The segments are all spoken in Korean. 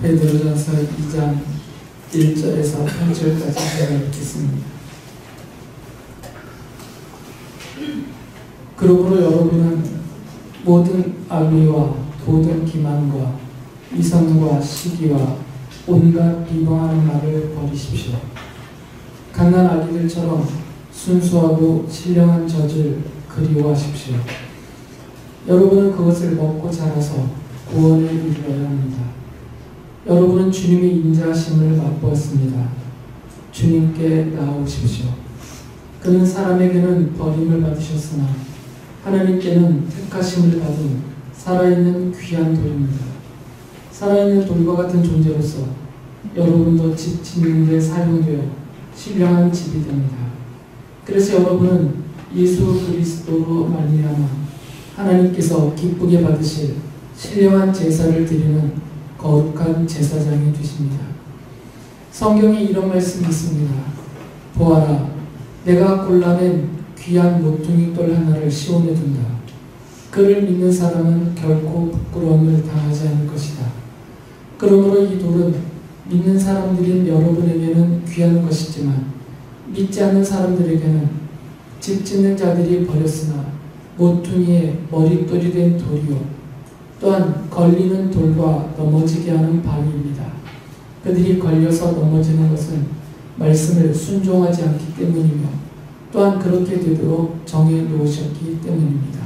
베드로전서 2장 1절에서 8절까지 제가 읽겠습니다. 그러므로 여러분은 모든 악의와 도덕 기만과 이성과 시기와 온갖 비방하는 말을 버리십시오. 갓난 아기들처럼 순수하고 신령한 젖을 그리워하십시오. 여러분은 그것을 먹고 자라서 구원을 이루어야 합니다. 여러분은 주님의 인자하심을 맛보았습니다. 주님께 나아오십시오. 그는 사람에게는 버림을 받으셨으나 하나님께는 택하심을 받은 살아있는 귀한 돌입니다. 살아있는 돌과 같은 존재로서 여러분도 집 짓는 데 사용되어 신령한 집이 됩니다. 그래서 여러분은 예수 그리스도로 말미암아 하나님께서 기쁘게 받으실 신령한 제사를 드리는 거룩한 제사장이 되십니다. 성경에 이런 말씀이 있습니다. 보아라, 내가 골라낸 귀한 모퉁이 돌 하나를 시온에 둔다. 그를 믿는 사람은 결코 부끄러움을 당하지 않을 것이다. 그러므로 이 돌은 믿는 사람들인 여러분에게는 귀한 것이지만 믿지 않는 사람들에게는 집 짓는 자들이 버렸으나 모퉁이에 머릿돌이 된 돌이요 또한 걸리는 돌과 넘어지게 하는 바위입니다. 그들이 걸려서 넘어지는 것은 말씀을 순종하지 않기 때문이며 또한 그렇게 되도록 정해 놓으셨기 때문입니다.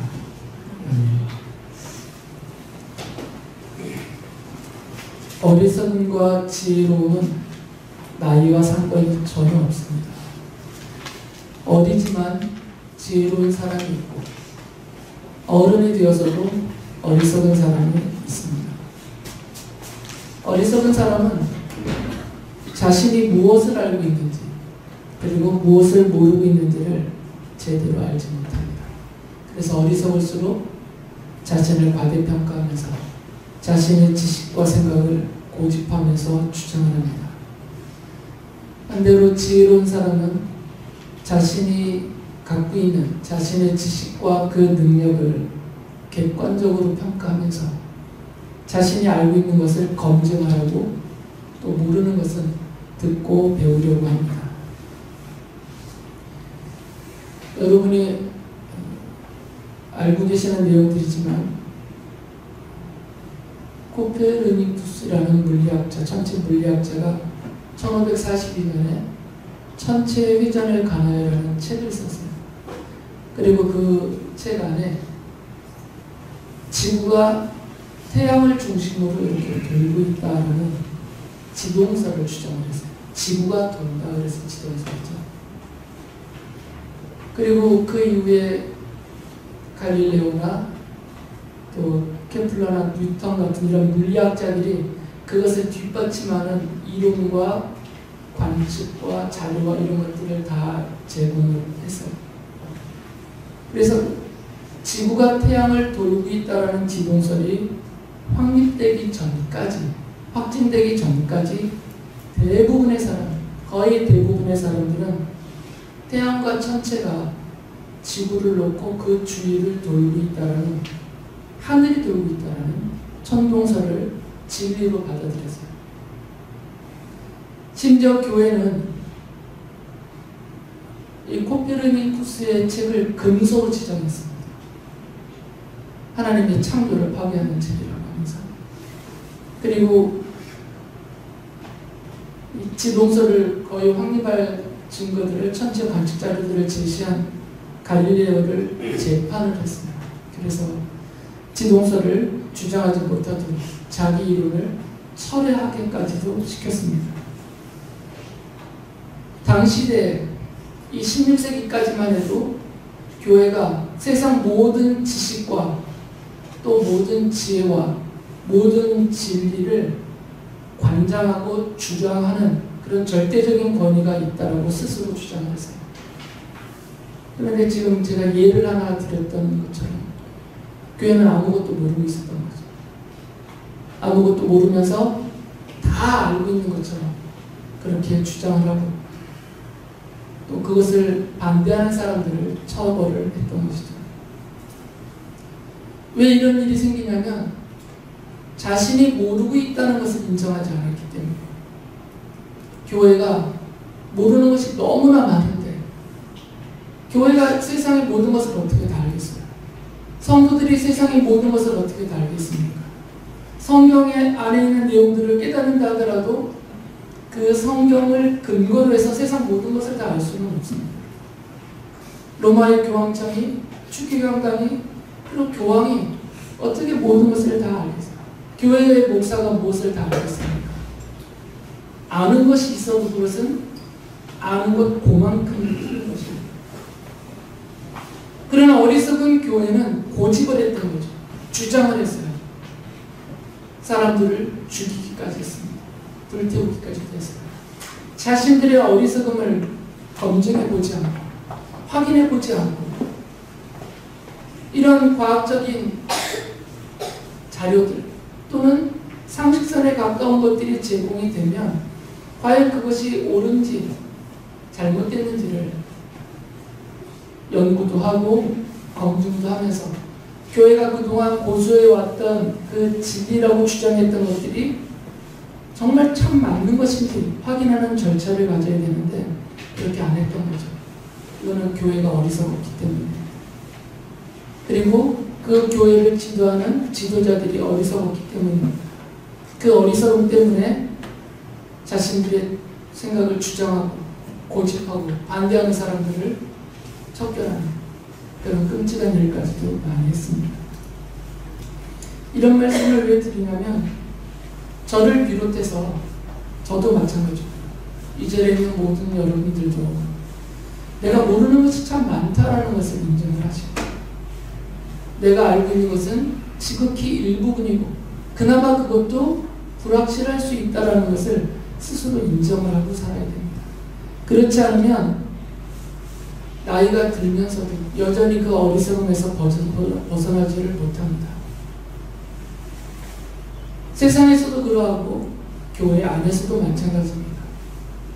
어리석음과 지혜로움은 나이와 상관이 전혀 없습니다. 어리지만 지혜로운 사람이 있고 어른이 되어서도 어리석은 사람이 있습니다. 어리석은 사람은 자신이 무엇을 알고 있는지 그리고 무엇을 모르고 있는지를 제대로 알지 못합니다. 그래서 어리석을수록 자신을 과대평가하면서 자신의 지식과 생각을 고집하면서 주장을 합니다. 반대로 지혜로운 사람은 자신이 갖고 있는 자신의 지식과 그 능력을 객관적으로 평가하면서 자신이 알고 있는 것을 검증하려고 또 모르는 것은 듣고 배우려고 합니다. 여러분이 알고 계시는 내용들이지만 코페르니쿠스라는 물리학자, 천체 물리학자가 1542년에 천체의 회전을 가하여라는 책을 썼어요. 그리고 그 책 안에 지구가 태양을 중심으로 이렇게 돌고 있다는 지동설을 주장을 했어요. 지구가 돈다 그래서 지동설이죠. 그리고 그 이후에 갈릴레오나 또 케플러나 뉴턴 같은 이런 물리학자들이 그것을 뒷받침하는 이론과 관측과 자료와 이런 것들을 다 제공을 했어요. 그래서 지구가 태양을 돌고 있다는 지동설이 확립되기 전까지, 확진되기 전까지 대부분의 사람, 거의 대부분의 사람들은 태양과 천체가 지구를 놓고 그 주위를 돌고 있다는, 하늘이 돌고 있다는 천동설을 진리로 받아들였어요. 심지어 교회는 이 코페르니쿠스의 책을 금소로 지정했습니다. 하나님의 창조를 파괴하는 책이라고 하면서. 그리고 이 지동설을 거의 확립할 증거들을, 천체 관측 자료들을 제시한 갈릴레오를 재판을 했습니다. 그래서 지동설을 주장하지 못하도록 자기 이론을 철회하게까지도 시켰습니다. 당시에 이 16세기까지만 해도 교회가 세상 모든 지식과 또 모든 지혜와 모든 진리를 관장하고 주장하는 그런 절대적인 권위가 있다고 스스로 주장을 했어요. 그런데 지금 제가 예를 하나 드렸던 것처럼 교회는 아무것도 모르고 있었던 거죠. 아무것도 모르면서 다 알고 있는 것처럼 그렇게 주장을 하고 또 그것을 반대하는 사람들을 처벌을 했던 것이죠. 왜 이런 일이 생기냐면 자신이 모르고 있다는 것을 인정하지 않았기 때문에 교회가 모르는 것이 너무나 많은데 교회가 세상의 모든 것을 어떻게 다 알겠어요? 성도들이 세상의 모든 것을 어떻게 다 알겠습니까? 성경의 안에 있는 내용들을 깨닫는다 하더라도 그 성경을 근거로 해서 세상 모든 것을 다 알 수는 없습니다. 로마의 교황청이, 추기경당이, 그리고 교황이 어떻게 모든 것을 다 알겠어요? 교회의 목사가 무엇을 다 알겠습니까? 아는 것이 있어도 그것은 아는 것 그만큼 큰 것입니다. 그러나 어리석은 교회는 고집을 했던 거죠. 주장을 했어요. 사람들을 죽이기까지 했습니다. 불태우기까지 했어요. 자신들의 어리석음을 검증해보지 않고 확인해보지 않고 이런 과학적인 자료들 또는 상식선에 가까운 것들이 제공이 되면 과연 그것이 옳은지 잘못됐는지를 연구도 하고 검증도 하면서 교회가 그동안 고수해왔던 그 진리라고 주장했던 것들이 정말 참 맞는 것인지 확인하는 절차를 가져야 되는데 그렇게 안 했던 거죠. 이거는 교회가 어리석었기 때문에. 그리고 그 교회를 지도하는 지도자들이 어리석었기 때문입니다. 그 어리석음 때문에 자신들의 생각을 주장하고 고집하고 반대하는 사람들을 척결하는 그런 끔찍한 일까지도 많이 했습니다. 이런 말씀을 왜 드리냐면 저를 비롯해서 저도 마찬가지고 이 자리에 있는 모든 여러분들도 내가 모르는 것이 참 많다라는 것을 인정을 하시고 내가 알고 있는 것은 지극히 일부분이고 그나마 그것도 불확실할 수 있다는 것을 스스로 인정을 하고 살아야 됩니다. 그렇지 않으면 나이가 들면서도 여전히 그 어리석음에서 벗어나지를 못합니다. 세상에서도 그러하고 교회 안에서도 마찬가지입니다.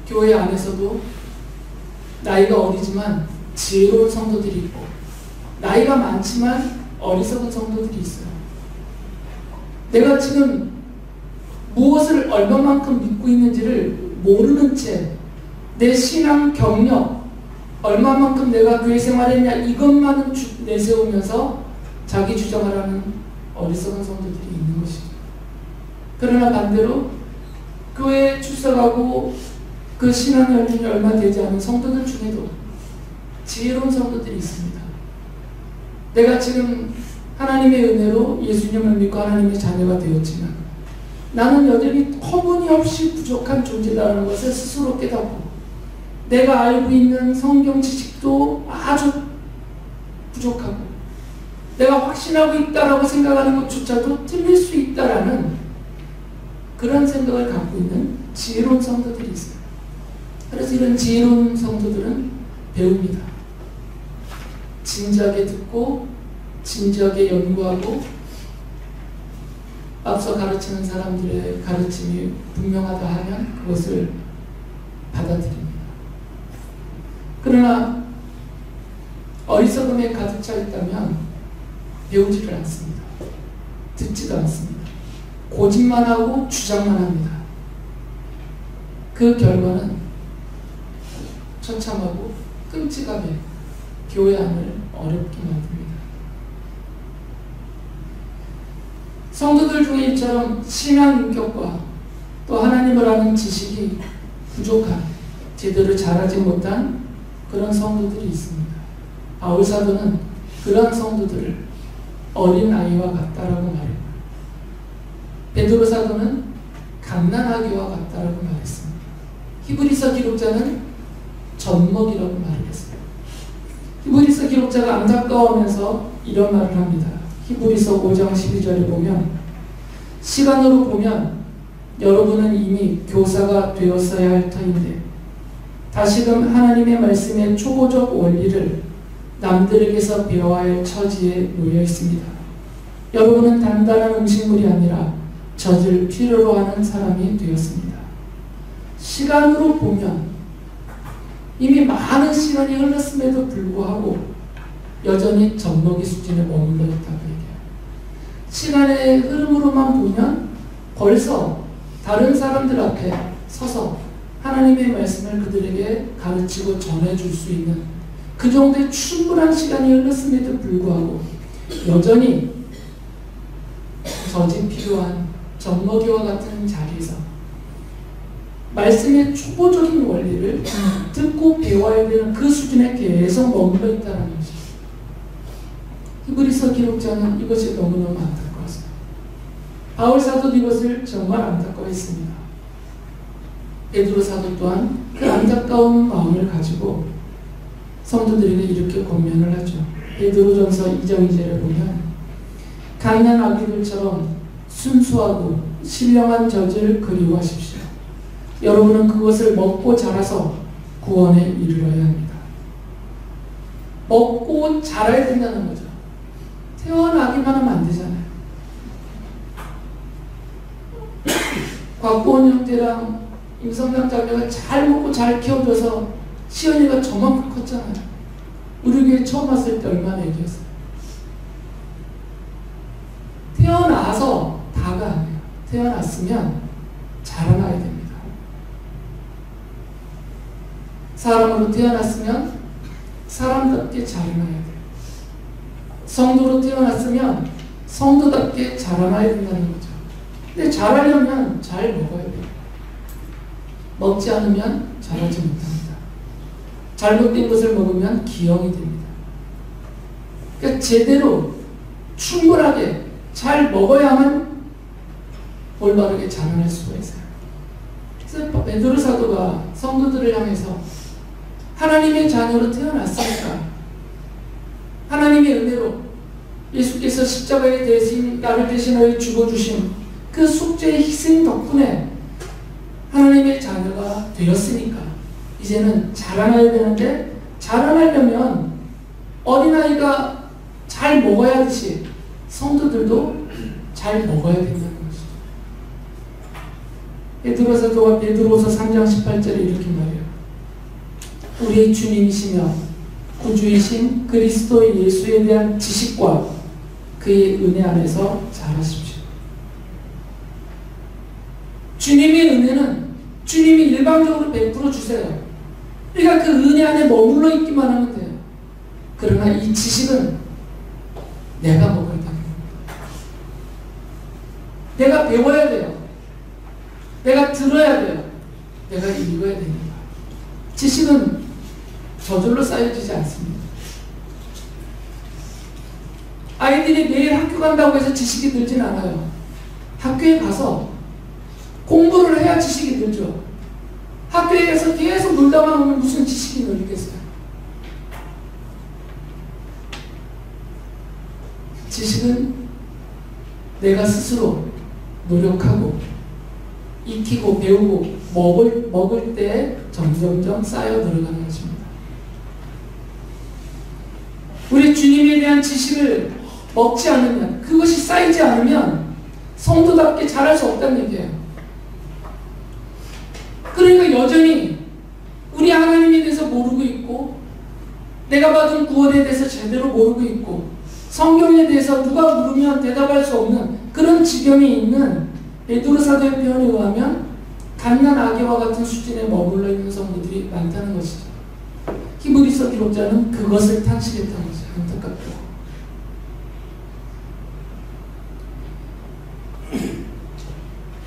교회 안에서도 나이가 어리지만 지혜로운 성도들이 있고 나이가 많지만 어리석은 성도들이 있어요. 내가 지금 무엇을 얼마만큼 믿고 있는지를 모르는 채 내 신앙 경력 얼마만큼 내가 교회 생활했냐 이것만은 내세우면서 자기 주장을 하는 어리석은 성도들이 있는 것이죠. 그러나 반대로 교회에 출석하고 그 신앙 연륜이 얼마 되지 않은 성도들 중에도 지혜로운 성도들이 있습니다. 내가 지금 하나님의 은혜로 예수님을 믿고 하나님의 자녀가 되었지만 나는 여전히 터무니없이 부족한 존재다라는 것을 스스로 깨닫고 내가 알고 있는 성경 지식도 아주 부족하고 내가 확신하고 있다라고 생각하는 것조차도 틀릴 수 있다라는 그런 생각을 갖고 있는 지혜로운 성도들이 있어요. 그래서 이런 지혜로운 성도들은 배웁니다. 진지하게 듣고 진지하게 연구하고 앞서 가르치는 사람들의 가르침이 분명하다 하면 그것을 받아들입니다. 그러나 어리석음에 가득 차 있다면 배우지를 않습니다. 듣지도 않습니다. 고집만 하고 주장만 합니다. 그 결과는 처참하고 끔찍하게 교회 안을 어렵게 만듭니다. 성도들 중에 이처럼 신앙 인격과 또 하나님을 아는 지식이 부족한, 제대로 잘하지 못한 그런 성도들이 있습니다. 바울 사도는 그런 성도들을 어린 아이와 같다라고 말했고 베드로 사도는 갓난아기와 같다라고 말했습니다. 히브리서 기록자는 젖먹이라고 말을 했어요. 히브리서 기록자가 안타까워하면서 이런 말을 합니다. 히브리서 5장 12절에 보면 시간으로 보면 여러분은 이미 교사가 되었어야 할 터인데 다시금 하나님의 말씀의 초보적 원리를 남들에게서 배워야 할 처지에 놓여 있습니다. 여러분은 단단한 음식물이 아니라 젖을 필요로 하는 사람이 되었습니다. 시간으로 보면 이미 많은 시간이 흘렀음에도 불구하고 여전히 젖먹이 수준에 머물러 있다고 얘기해요. 시간의 흐름으로만 보면 벌써 다른 사람들 앞에 서서 하나님의 말씀을 그들에게 가르치고 전해줄 수 있는 그 정도의 충분한 시간이 흘렀음에도 불구하고 여전히 젖이 필요한 젖먹이와 같은 자리에서 말씀의 초보적인 원리를 듣고 배워야 되는 그 수준에 계속 머물러 있다는 것이죠. 히브리서 기록자는 이것이 너무너무 안타까웠어요. 바울 사도도 이것을 정말 안타까워했습니다. 베드로 사도 또한 그 안타까운 마음을 가지고 성도들에게 이렇게 권면을 하죠. 베드로전서 2장 2절에 보면 강인한 아기들처럼 순수하고 신령한 젖을 그리워하십시오. 여러분은 그것을 먹고 자라서 구원에 이르러야 합니다. 먹고 자라야 된다는 거죠. 태어나기만 하면 안 되잖아요. 곽보은 형제랑 임성남 자매가 잘 먹고 잘 키워줘서 시연이가 저만큼 컸잖아요. 우리 교회 처음 왔을 때 얼마나 애기였어요. 태어나서 다가 아니에요. 태어났으면 자라나야 됩니다. 사람으로 태어났으면 사람답게 자라나야 돼요. 성도로 태어났으면 성도답게 자라나야 된다는 거죠. 근데 자라려면 잘 먹어야 돼요. 먹지 않으면 자라지 못합니다. 잘못된 것을 먹으면 기형이 됩니다. 그러니까 제대로 충분하게 잘 먹어야만 올바르게 자라날 수가 있어요. 그래서 베드로 사도가 성도들을 향해서 하나님의 자녀로 태어났으니까 하나님의 은혜로 예수께서 십자가에 대신 나를 대신하여 죽어주신 그 속죄의 희생 덕분에 하나님의 자녀가 되었으니까 이제는 자라나야 되는데 자라나려면 어린아이가 잘 먹어야 하듯이 성도들도 잘 먹어야 된다는 것이죠. 베드로사도가 베드로서 3장 18절에 이렇게 말해요. 우리의 주님이시며 구주이신 그리스도 예수에 대한 지식과 그의 은혜 안에서 자라십시오. 주님의 은혜는 주님이 일방적으로 베풀어 주세요. 그러니까 그 은혜 안에 머물러 있기만 하면 돼요. 그러나 이 지식은 내가 먹어야 돼요. 내가 배워야 돼요. 내가 들어야 돼요. 내가 읽어야 됩니다. 지식은 저절로 쌓여지지 않습니다. 아이들이 매일 학교 간다고 해서 지식이 늘진 않아요. 학교에 가서 공부를 해야 지식이 늘죠. 학교에 가서 계속 놀다만 오면 무슨 지식이 늘겠어요. 지식은 내가 스스로 노력하고 익히고 배우고 먹을 때 점점점 쌓여 들어가는 것입니다. 우리 주님에 대한 지식을 먹지 않으면, 그것이 쌓이지 않으면 성도답게 자랄 수 없다는 얘기예요. 그러니까 여전히 우리 하나님에 대해서 모르고 있고 내가 받은 구원에 대해서 제대로 모르고 있고 성경에 대해서 누가 물으면 대답할 수 없는 그런 지경에 있는 베드로 사도의 표현에 의하면 갓난 아기와 같은 수준에 머물러 있는 성도들이 많다는 것이죠. 히브리서 기록자는 그것을 탄식했다는 것이죠. 안타깝다.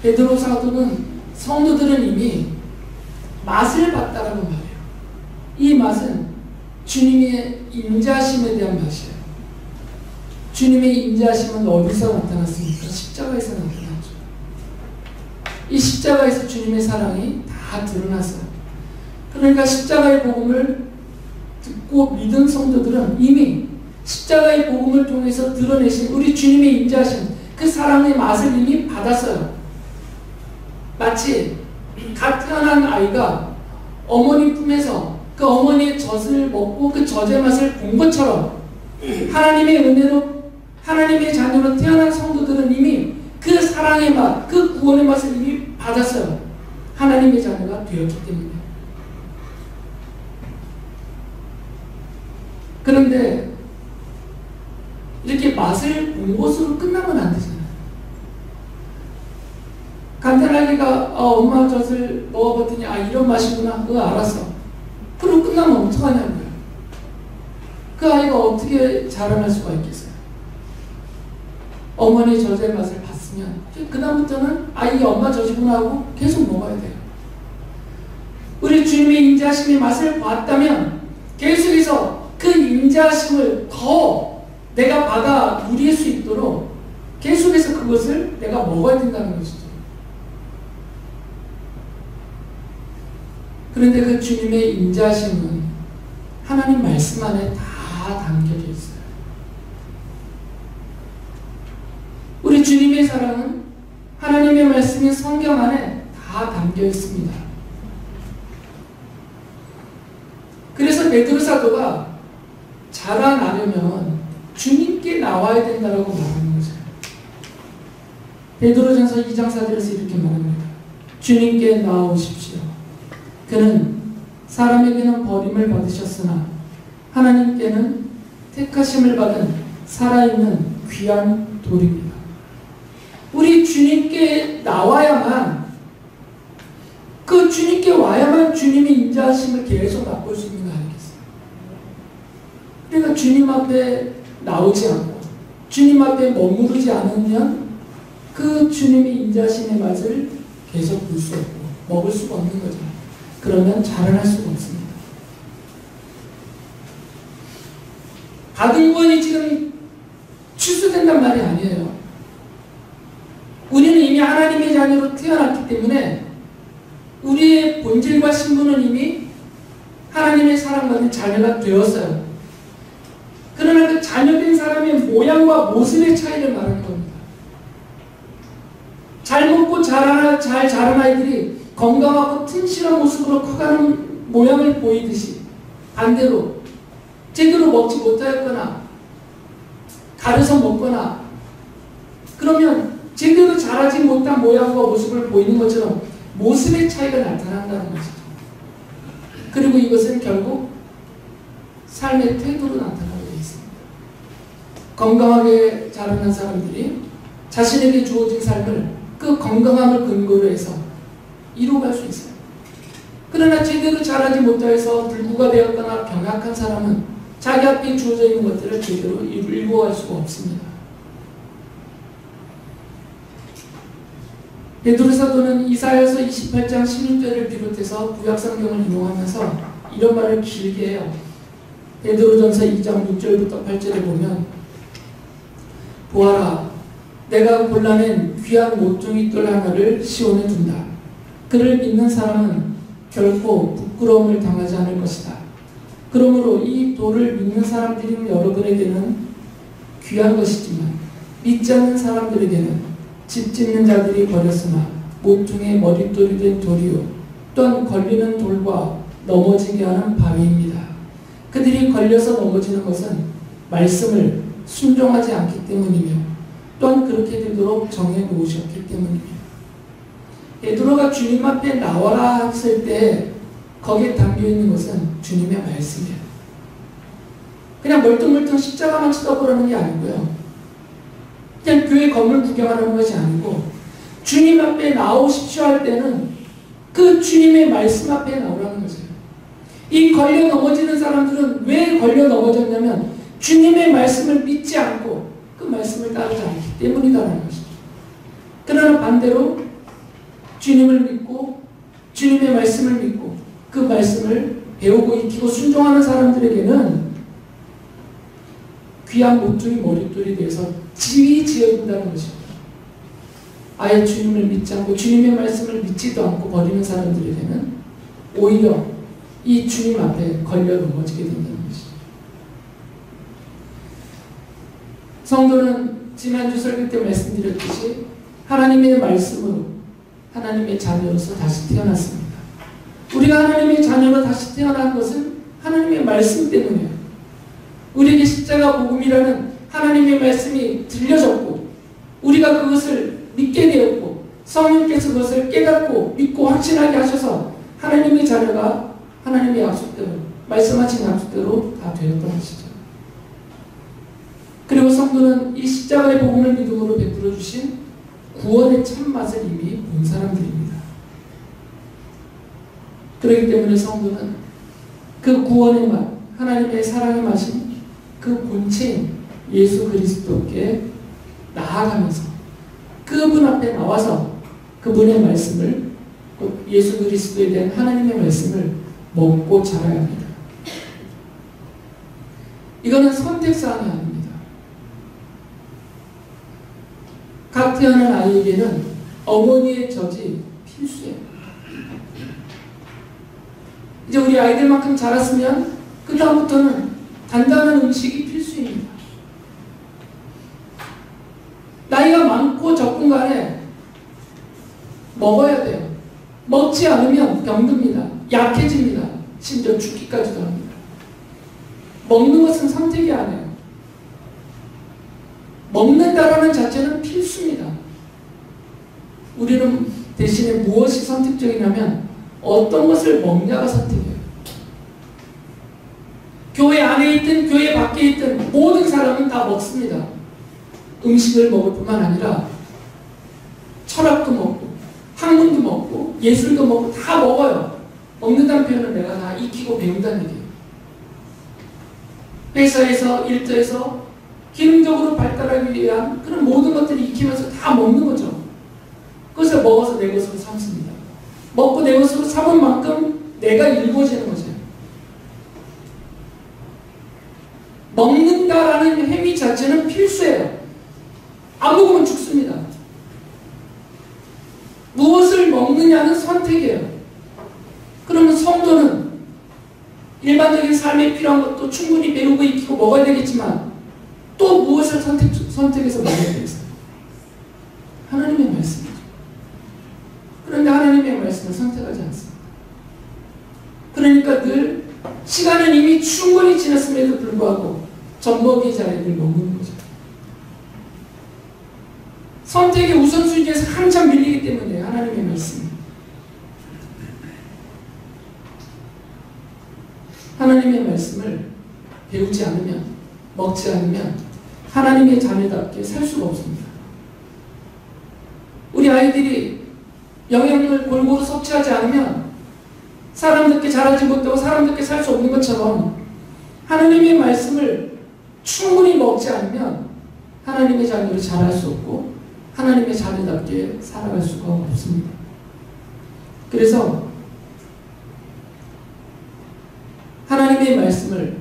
베드로 사도는 성도들은 이미 맛을 봤다라고 말해요. 이 맛은 주님의 인자하심에 대한 맛이에요. 주님의 인자하심은 어디서 나타났습니까? 십자가에서 나타났죠. 이 십자가에서 주님의 사랑이 다 드러났어요. 그러니까 십자가의 복음을 듣고 믿은 성도들은 이미 십자가의 복음을 통해서 드러내신 우리 주님의 인자하심, 그 사랑의 맛을 이미 받았어요. 마치 갓 태어난 아이가 어머니 품에서 그 어머니의 젖을 먹고 그 젖의 맛을 본 것처럼 하나님의 은혜로 하나님의 자녀로 태어난 성도들은 이미 그 사랑의 맛, 그 구원의 맛을 이미 받았어요. 하나님의 자녀가 되었기 때문에. 그런데 이렇게 맛을 본 것으로 끝나면 안 되잖아요. 간단하게가 엄마 젖을 먹어봤더니 이런 맛이구나. 알았어. 그럼 끝나면 어떡하냐고요. 그 아이가 어떻게 자라날 수가 있겠어요. 어머니 젖의 맛을 봤으면 그 다음부터는 이게 엄마 젖이구나 하고 계속 먹어야 돼요. 우리 주님의 인자하심의 맛을 봤다면 계속해서 그 인자하심을 더 내가 받아 누릴 수 있도록 계속해서 그것을 내가 먹어야 된다는 것이죠. 그런데 그 주님의 인자하심은 하나님 말씀 안에 다 담겨져 있어요. 우리 주님의 사랑은 하나님의 말씀인 성경 안에 다 담겨 있습니다. 그래서 베드로 사도가 자라나려면 주님께 나와야 된다고 말하는 거죠. 베드로전서 2장 4절에서 이렇게 말합니다. 주님께 나아오십시오. 그는 사람에게는 버림을 받으셨으나 하나님께는 택하심을 받은 살아있는 귀한 돌입니다. 우리 주님께 나와야만, 그 주님께 와야만 주님의 인자하심을 계속 맛볼 수 있는 거 아니겠어요? 그러니까 주님 앞에 나오지 않고 주님 앞에 머무르지 않으면 그 주님의 인자하심의 맛을 계속 볼 수 없고 먹을 수가 없는 거죠. 그러면 자라날 수가 없습니다. 받은 구원이 지금 취소된단 말이 아니에요. 우리는 이미 하나님의 자녀로 태어났기 때문에 우리의 본질과 신분은 이미 하나님의 사랑받은 자녀가 되었어요. 그러나 그 자녀된 사람의 모양과 모습의 차이를 말하는 겁니다. 잘 먹고 잘 자란 아이들이 건강하고 튼실한 모습으로 커가는 모양을 보이듯이 반대로 제대로 먹지 못하였거나 가려서 먹거나 그러면 제대로 자라지 못한 모양과 모습을 보이는 것처럼 모습의 차이가 나타난다는 것이죠. 그리고 이것은 결국 삶의 태도로 나타나게 되어 있습니다. 건강하게 자라는 사람들이 자신에게 주어진 삶을 그 건강함을 근거로 해서 이루어갈 수 있어요. 그러나 제대로 자라지 못해서 불구가 되었거나 병약한 사람은 자기 앞에 주어져 있는 것들을 제대로 이루어갈 수가 없습니다. 베드로 사도는 이사야서 28장 16절을 비롯해서 구약성경을 인용하면서 이런 말을 길게 해요. 베드로전서 2장 6절부터 8절에 보면 보아라, 내가 골라낸 귀한 모퉁이 돌 하나를 시온에 둔다. 그를 믿는 사람은 결코 부끄러움을 당하지 않을 것이다. 그러므로 이 돌을 믿는 사람들인 여러분에게는 귀한 것이지만 믿지 않는 사람들에게는 집 짓는 자들이 버렸으나 모퉁이의 머릿돌이 된 돌이요 또한 걸리는 돌과 넘어지게 하는 바위입니다. 그들이 걸려서 넘어지는 것은 말씀을 순종하지 않기 때문이며 또한 그렇게 되도록 정해 놓으셨기 때문입니다. 베드로가 주님 앞에 나와라 했을 때 거기에 담겨있는 것은 주님의 말씀이에요. 그냥 멀뚱멀뚱 십자가만 쳐다보라는 게 아니고요. 그냥 교회 건물 구경하는 것이 아니고 주님 앞에 나오십시오 할 때는 그 주님의 말씀 앞에 나오라는 거죠. 이 걸려 넘어지는 사람들은 왜 걸려 넘어졌냐면 주님의 말씀을 믿지 않고 그 말씀을 따르지 않기 때문이다라는 것이죠. 그러나 반대로 주님을 믿고 주님의 말씀을 믿고 그 말씀을 배우고 익히고 순종하는 사람들에게는 귀한 모퉁이 머릿돌이 되어서 집이 지어진다는 것입니다. 아예 주님을 믿지 않고 주님의 말씀을 믿지도 않고 버리는 사람들에게는 오히려 이 주님 앞에 걸려 넘어지게 된다는 것이죠. 성도는 지난주 설교 때 말씀드렸듯이 하나님의 말씀으로 하나님의 자녀로서 다시 태어났습니다. 우리가 하나님의 자녀로 다시 태어난 것은 하나님의 말씀 때문이에요. 우리에게 십자가 복음이라는 하나님의 말씀이 들려졌고 우리가 그것을 믿게 되었고 성령께서 그것을 깨닫고 믿고 확신하게 하셔서 하나님의 자녀가 하나님의 약속대로 말씀하신 약속대로 다 되었던 것이죠. 그리고 성도는 이 십자가의 복음을 믿음으로 베풀어 주신 구원의 참맛을 이미 본 사람들입니다. 그렇기 때문에 성도는 그 구원의 맛, 하나님의 사랑의 맛인 그 본체인 예수 그리스도께 나아가면서 그분 앞에 나와서 그분의 말씀을, 예수 그리스도에 대한 하나님의 말씀을 먹고 자라야 합니다. 이거는 선택사항이 아닙니다. 각 태어난 아이에게는 어머니의 젖이 필수예요. 이제 우리 아이들만큼 자랐으면 그 다음부터는 단단한 음식이 필수입니다. 나이가 많고 적군 간에 먹어야 돼요. 먹지 않으면 병듭니다. 약해집니다. 심지어 죽기까지도 합니다. 먹는 것은 선택이 아니에요. 먹는다라는 자체는 필수입니다. 우리는 대신에 무엇이 선택적이냐면 어떤 것을 먹냐가 선택이에요. 교회 안에 있든 교회 밖에 있든 모든 사람은 다 먹습니다. 음식을 먹을 뿐만 아니라 철학도 먹고 학문도 먹고 예술도 먹고 다 먹어요. 먹는다는 표현은 내가 다 익히고 배운다는 얘기예요. 회사에서 일터에서 기능적으로 발달하기 위한 그런 모든 것들을 익히면서 다 먹는 거죠. 그것을 먹어서 내 것으로 삼습니다. 먹고 내 것으로 삼은 만큼 내가 일궈지는 거죠. 먹는다라는 행위 자체는 필수예요. 안 먹으면 죽습니다. 무엇을 먹느냐는 선택이에요. 그러면 성도는 일반적인 삶에 필요한 것도 충분히 배우고 익히고 먹어야 되겠지만 또 무엇을 선택해서 먹어야 되겠어요? 하나님의 말씀이죠. 그런데 하나님의 말씀을 선택하지 않습니다. 그러니까 늘 시간은 이미 충분히 지났음에도 불구하고 젖먹이 자리에 늘 머무는 거죠. 선택의 우선순위에서 한참 밀리기 때문에 하나님의 말씀. 하나님의 말씀을 배우지 않으면, 먹지 않으면 하나님의 자녀답게 살 수가 없습니다. 우리 아이들이 영양을 골고루 섭취하지 않으면 사람답게 자라지 못하고 사람답게 살 수 없는 것처럼 하나님의 말씀을 충분히 먹지 않으면 하나님의 자녀로 자랄 수 없고 하나님의 자녀답게 살아갈 수가 없습니다. 그래서 하나님의 말씀을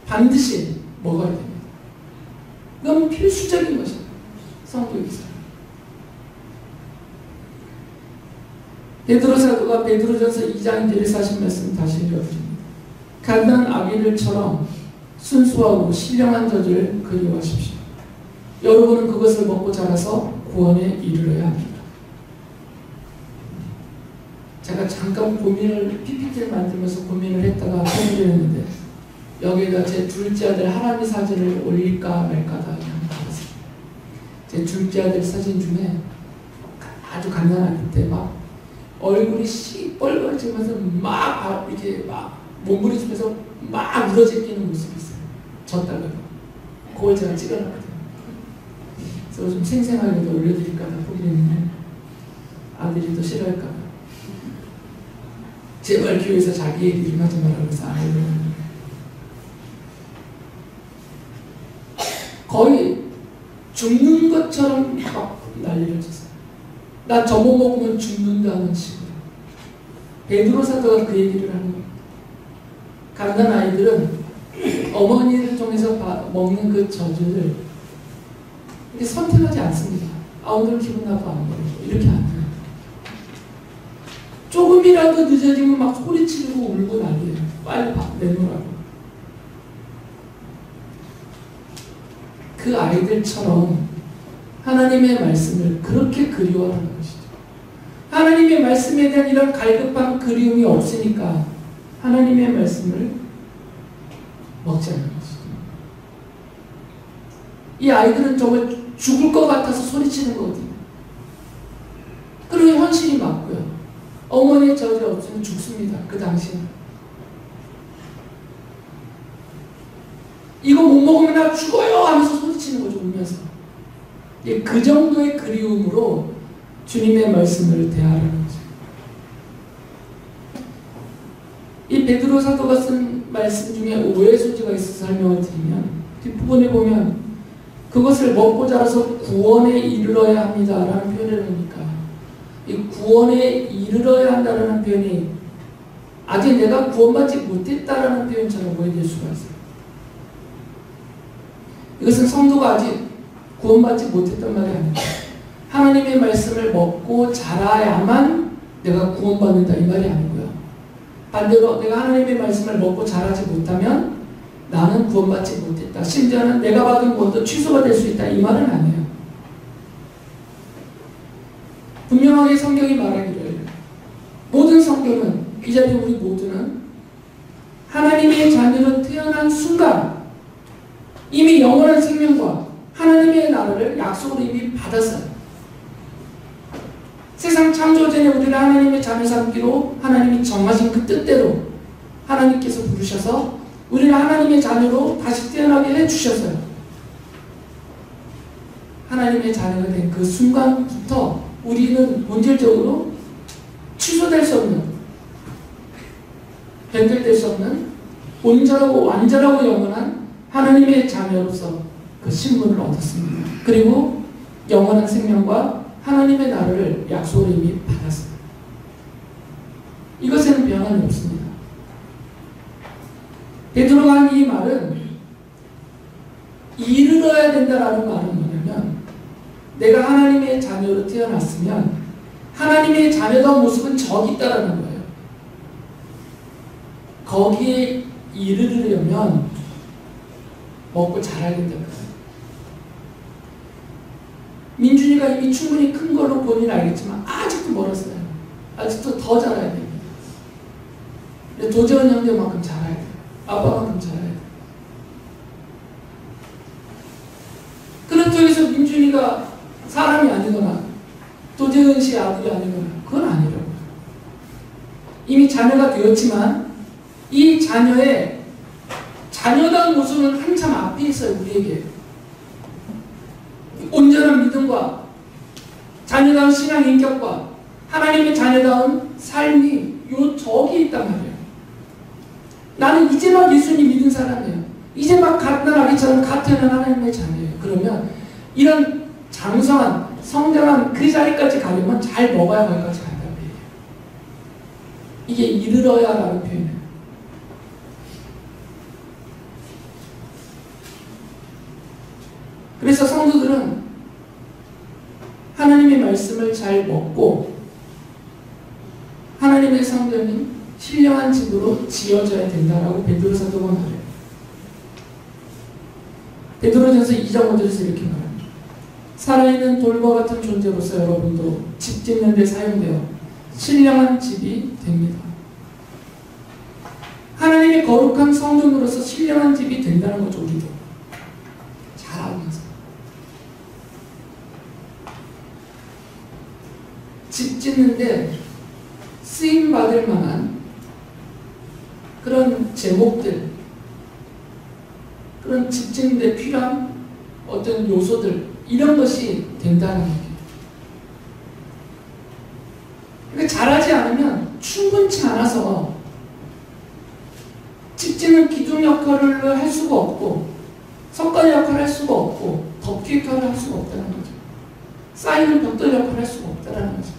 반드시 먹어야 됩니다. 그건 필수적인 것이에요. 성도에서. 베드로 사도가 베드로전서 2장인데를 하신 말씀 다시 읽어드립니다. 갓난 아기들처럼 순수하고 신령한 젖을 그리워하십시오. 여러분은 그것을 먹고 자라서 구원에 이르러야 합니다. 제가 잠깐 PPT를 만들면서 고민을 했다가 설명을 했는데 여기에다 제 둘째 아들 하람이 사진을 올릴까 말까다 그냥 받았어요. 제 둘째 아들 사진 중에 아주 갓난아기 때 막 얼굴이 시뻘건지면서 막 이렇게 막 몸부림치면서 막 울어제끼는 모습이 있어요. 저 딸로. 그걸 제가 찍어놨거든요. 그래서 좀 생생하게 올려드릴까 봐 포기를 했는데 아들이 또 싫어할까 봐. 제발 교회에서 자기 얘기 좀 하지 말라고 해서 안 해요. 거의 죽는 것처럼 막 난리를 쳤어요. 나 저거 먹으면 죽는다는 식으로. 베드로 사도가 그 얘기를 하는 겁니다. 갓난 아이들은 어머니를 통해서 먹는 그 젖을 이렇게 선택하지 않습니다. 아 오늘 기분 나빠 안 먹어. 이렇게 안 해요. 조금이라도 늦어지면 막 소리치고 울고 난리예요. 빨리 내놓으라고. 그 아이들처럼 하나님의 말씀을 그렇게 그리워하는 것이죠. 하나님의 말씀에 대한 이런 갈급한 그리움이 없으니까 하나님의 말씀을 먹지 않는 것이죠. 이 아이들은 정말 죽을 것 같아서 소리치는 거거든요. 그리고 현실이 맞고요. 어머니의 젖이 없으면 죽습니다. 그 당시에는. 이거 못 먹으면 나 죽어요 하면서 소리치는 거죠. 울면서. 그 정도의 그리움으로 주님의 말씀을 대하라는 거죠. 이 베드로 사도가 쓴 말씀 중에 오해 소지가 있어서 설명을 드리면 뒷부분에 보면 그것을 먹고 자라서 구원에 이르러야 합니다라는 표현을 하니까 이 구원에 이르러야 한다는 표현이 아직 내가 구원받지 못했다라는 표현처럼 오해될 수가 있어요. 이것은 성도가 아직 구원받지 못했단 말이 아니라 하나님의 말씀을 먹고 자라야만 내가 구원받는다 이 말이 아니고요. 반대로 내가 하나님의 말씀을 먹고 자라지 못하면 나는 구원받지 못했다. 심지어는 내가 받은 구원도 취소가 될 수 있다. 이 말은 아니에요. 분명하게 성경이 말하기를 모든 성경은 이 자리에 우리 모두는 하나님의 자녀로 태어난 순간 이미 영원한 생명과 하나님의 나라를 약속으로 이미 받았어요. 세상 창조 전에 우리를 하나님의 자녀 삼기로 하나님이 정하신 그 뜻대로 하나님께서 부르셔서 우리를 하나님의 자녀로 다시 태어나게 해주셨어요. 하나님의 자녀가 된 그 순간부터 우리는 본질적으로 취소될 수 없는, 변절될 수 없는 온전하고 완전하고 영원한 하나님의 자녀로서 그 신분을 얻었습니다. 그리고 영원한 생명과 하나님의 나라를 약속을 이미 받았어요. 이것에는 변함이 없습니다. 베드로가 한 이 말은 이르러야 된다라는 말은 뭐냐면 내가 하나님의 자녀로 태어났으면 하나님의 자녀다운 모습은 저기 있다라는 거예요. 거기에 이르려면 먹고 자라야 된다는 거예요. 민준이가 이미 충분히 큰 걸로 본인은 알겠지만 아직도 멀었어요. 아직도 더 자라야 됩니다. 도재원 형제만큼 자라야 돼요. 아빠만큼 자라야 돼요. 그런 쪽에서 민준이가 사람이 아니거나 도재은 씨의 아들이 아니거나 그건 아니라고요. 이미 자녀가 되었지만 이 자녀의 자녀다운 모습은 한참 앞에 있어요. 우리에게 온전한 믿음과 자녀다운 신앙 인격과 하나님의 자녀다운 삶이 요 저기 있단 말이에요. 나는 이제 막 예수님 믿은 사람이에요. 이제 막 갓난 아기처럼 갓 태어난 하나님의 자녀예요. 그러면 이런 장성한 성장한 그 자리까지 가려면 잘 먹어야 거기까지 간다는 얘기예요. 이게 이르러야 라는 표현이에요. 그래서 성도들은 하나님의 말씀을 잘 먹고 하나님의 성전이 신령한 집으로 지어져야 된다라고 베드로 사도가 말해요. 베드로전서 2장 5절에서 이렇게 말합니다. 살아있는 돌과 같은 존재로서 여러분도 집 짓는 데 사용되어 신령한 집이 됩니다. 하나님의 거룩한 성전으로서 신령한 집이 된다는 거죠. 우리도 잘하면서 집 짓는데 쓰임받을 만한 그런 제목들, 그런 집 짓는 데 필요한 어떤 요소들, 이런 것이 된다는 얘기예요. 그러니까 잘하지 않으면 충분치 않아서 집 짓는 기둥 역할을 할 수가 없고 석관 역할을 할 수가 없고 덮개 역할을 할 수가 없다는 거죠. 쌓이는 벽돌 역할을 할 수가 없다는 거죠.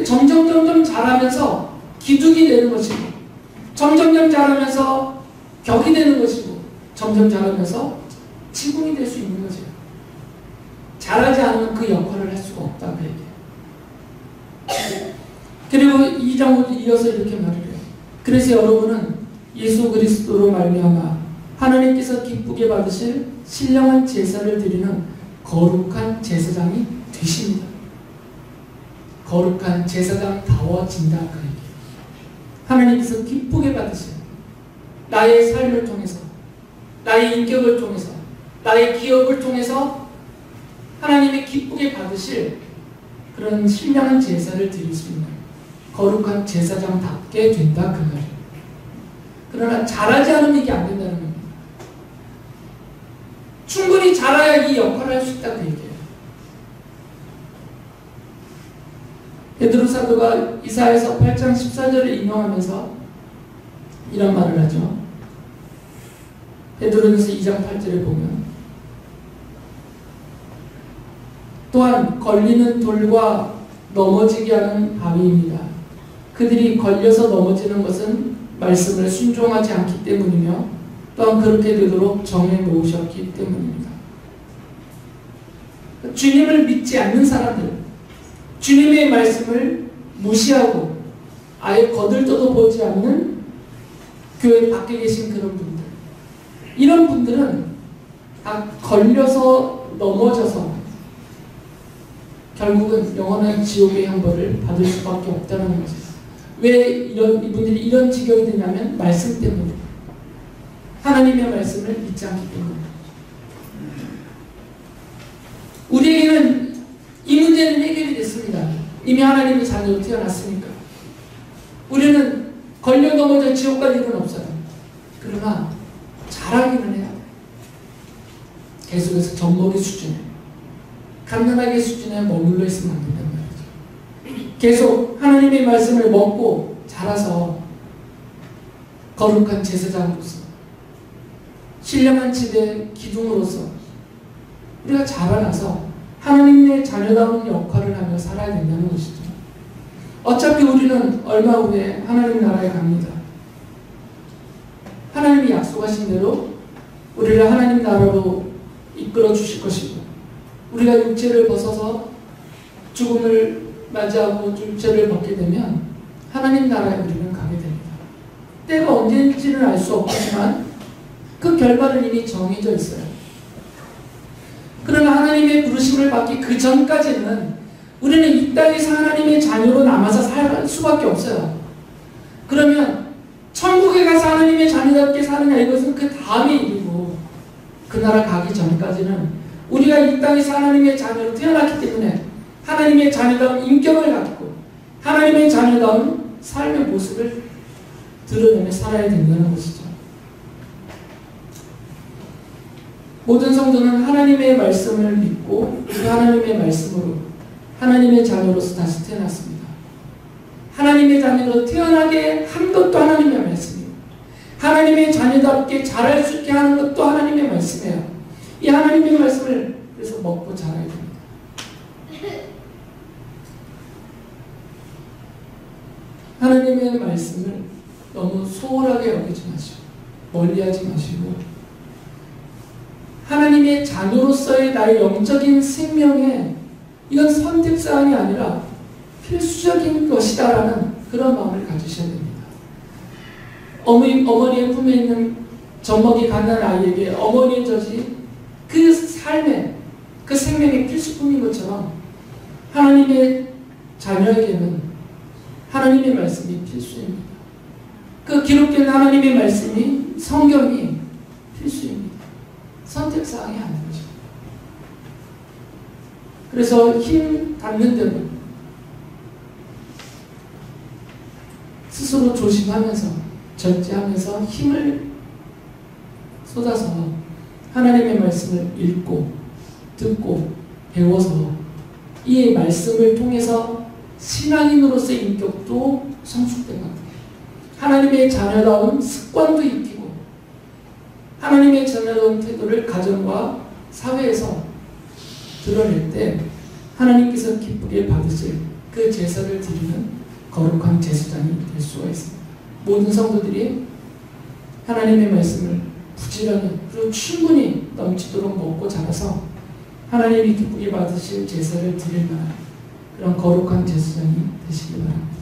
점점 자라면서 기둥이 되는 것이고 점점 자라면서 벽이 되는 것이고 점점 자라면서 지붕이 될 수 있는 거죠. 잘하지 않으면 그 역할을 할 수가 없다는 얘기예요. 그리고 2장 5절 이어서 이렇게 말을 해요. 그래서 여러분은 예수 그리스도로 말미암아 하나님께서 기쁘게 받으실 신령한 제사를 드리는 거룩한 제사장이 되십니다. 거룩한 제사장다워진다 그 얘기예요. 하나님께서 기쁘게 받으실 나의 삶을 통해서 나의 인격을 통해서 나의 기업을 통해서 하나님이 기쁘게 받으실 그런 신령한 제사를 드릴 수 있는 거룩한 제사장답게 된다 그 말이에요. 그러나 잘하지 않으면 이게 안 된다는 겁니다. 충분히 잘해야 이 역할을 할 수 있다고 얘기해요. 베드로 사도가 이사야서 8장 14절을 인용하면서 이런 말을 하죠. 베드로전서 2장 8절에 보면 또한 걸리는 돌과 넘어지게 하는 바위입니다. 그들이 걸려서 넘어지는 것은 말씀을 순종하지 않기 때문이며 또한 그렇게 되도록 정해 놓으셨기 때문입니다. 주님을 믿지 않는 사람들, 주님의 말씀을 무시하고 아예 거들떠도 보지 않는 교회 밖에 계신 그런 분들, 이런 분들은 다 걸려서 넘어져서 결국은 영원한 지옥의 형벌을 받을 수밖에 없다는 거죠. 왜 이분들이 이런 지경이 되냐면 말씀 때문에, 하나님의 말씀을 믿지 않기 때문에. 우리에게는 이 문제는 해결이 됐습니다. 이미 하나님의 자녀로 태어났으니까. 우리는 걸려 넘어져 지옥 갈 일은 없어요. 그러나 잘하기는 해야 돼. 계속해서 젖먹이 수준에, 갓난아기 수준에 머물러 있으면 안 된단 말이죠. 계속 하나님의 말씀을 먹고 자라서 거룩한 제사장으로서, 신령한 지대 기둥으로서 우리가 자라나서 하나님의 자녀다운 역할을 하며 살아야 된다는 것이죠. 어차피 우리는 얼마 후에 하나님 나라에 갑니다. 하나님이 약속하신 대로 우리를 하나님 나라로 이끌어 주실 것이고, 우리가 육체를 벗어서 죽음을 맞이하고 육체를 벗게 되면 하나님 나라에 우리는 가게 됩니다. 때가 언제인지는 알 수 없지만 그 결과는 이미 정해져 있어요. 그러나 하나님의 부르심을 받기 그 전까지는 우리는 이 땅에서 하나님의 자녀로 남아서 살 수밖에 없어요. 그러면 천국에 가서 하나님의 자녀답게 사느냐, 이것은 그 다음의 일이고, 그 나라 가기 전까지는 우리가 이 땅에서 하나님의 자녀로 태어났기 때문에 하나님의 자녀다운 인격을 갖고 하나님의 자녀다운 삶의 모습을 드러내며 살아야 된다는 것이죠. 모든 성도는 하나님의 말씀을 믿고 그 하나님의 말씀으로 하나님의 자녀로서 다시 태어났습니다. 하나님의 자녀로 태어나게 한 것도 하나님의 말씀이에요. 하나님의 자녀답게 자랄 수 있게 하는 것도 하나님의 말씀이에요. 이 하나님의 말씀을 그래서 먹고 자라야 됩니다. 하나님의 말씀을 너무 소홀하게 여기지 마시고 멀리하지 마시고, 하나님의 자녀로서의 나의 영적인 생명에 이건 선택사항이 아니라 필수적인 것이다라는 그런 마음을 가지셔야 됩니다. 어머니의 품에 있는 젖먹이 갓난 아이에게 어머니의 젖이 그 삶의, 그 생명의 필수품인 것처럼 하나님의 자녀에게는 하나님의 말씀이 필수입니다. 그 기록된 하나님의 말씀이, 성경이 필수입니다. 선택사항이 아닌 거죠. 그래서 힘 닿는 대로 스스로 조심하면서, 절제하면서 힘을 쏟아서 하나님의 말씀을 읽고 듣고 배워서 이 말씀을 통해서 신앙인으로서의 인격도 성숙되고 하나님의 자녀다운 습관도 익히고 하나님의 자녀다운 태도를 가정과 사회에서 드러낼 때 하나님께서 기쁘게 받으실 그 제사를 드리는 거룩한 제사장이 될 수가 있습니다. 모든 성도들이 하나님의 말씀을 부지런히 그리고 충분히 넘치도록 먹고 자라서 하나님이 기쁘게 받으실 제사를 드릴 만한 그런 거룩한 제사장이 되시기 바랍니다.